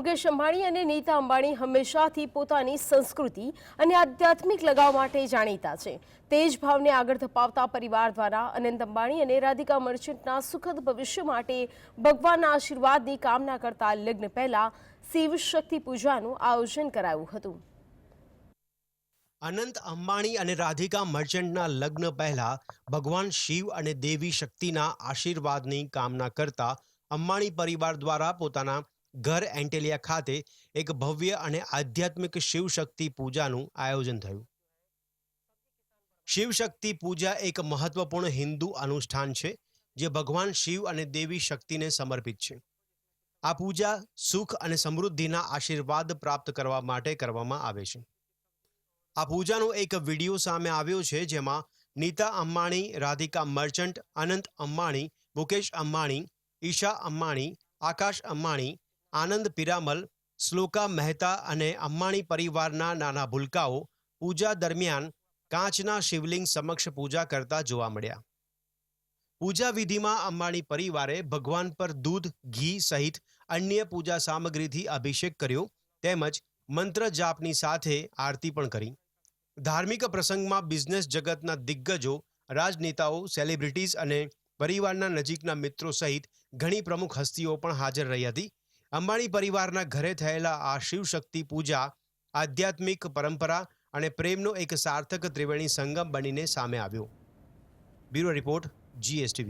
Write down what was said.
મુકેશ અંબાણી અને નીતા અંબાણી હંમેશાથી પોતાની સંસ્કૃતિ અને આધ્યાત્મિક લગાવ માટે જાણીતા છે। તે જ ભાવને આગળ ધપાવતા પરિવાર દ્વારા અનંત અંબાણી અને રાધિકા મર્ચન્ટના સુખદ ભવિષ્ય માટે ભગવાનના આશીર્વાદની કામના કરતા લગ્ન પહેલા શિવ શક્તિ પૂજાનું આયોજન કરાયું હતું। અનંત અંબાણી અને રાધિકા મર્ચન્ટના લગ્ન પહેલા ભગવાન શિવ અને દેવી શક્તિના આશીર્વાદની કામના કરતા અંબાણી પરિવાર દ્વારા પોતાના ઘર એન્ટેલિયા ખાતે એક ભવ્ય અને આધ્યાત્મિક શિવશક્તિ પૂજાનું આયોજન થયું। શિવશક્તિ પૂજા એક મહત્વપૂર્ણ હિન્દુ અનુષ્ઠાન છે જે ભગવાન શિવ અને દેવી શક્તિને સમર્પિત છે। આ પૂજા સુખ અને સમૃદ્ધિના આશીર્વાદ પ્રાપ્ત કરવા માટે કરવામાં આવે છે। આ પૂજાનો એક વિડીયો સામે આવ્યો છે જેમાં નીતા અંબાણી, રાધિકા મર્ચન્ટ, અનંત અંબાણી, મુકેશ અંબાણી, ઈશા અંબાણી, આકાશ અંબાણી, આનંદ પિરામલ, શ્લોકા મહેતા અને અંબાણી પરિવારના નાના ભૂલકાઓ પૂજા દરમિયાન કાચના શિવલિંગ સમક્ષ પૂજા કરતા જોવા મળ્યા। પૂજા વિધિમાં અંબાણી પરિવારે ભગવાન પર દૂધ, ઘી સહિત અન્ય પૂજા સામગ્રીથી અભિષેક કર્યો તેમજ મંત્ર જાપની સાથે આરતી પણ કરી। ધાર્મિક પ્રસંગમાં બિઝનેસ જગતના દિગ્ગજો, રાજનેતાઓ, સેલિબ્રિટીઝ અને પરિવારના નજીકના મિત્રો સહિત ઘણી પ્રમુખ હસ્તીઓ પણ હાજર રહી હતી। અંબાણી પરિવારના ઘરે થયેલા આ શિવશક્તિ પૂજા આધ્યાત્મિક પરંપરા અને પ્રેમનો એક સાર્થક ત્રિવેણી સંગમ બનીને સામે આવ્યો। Bureau report, GSTV।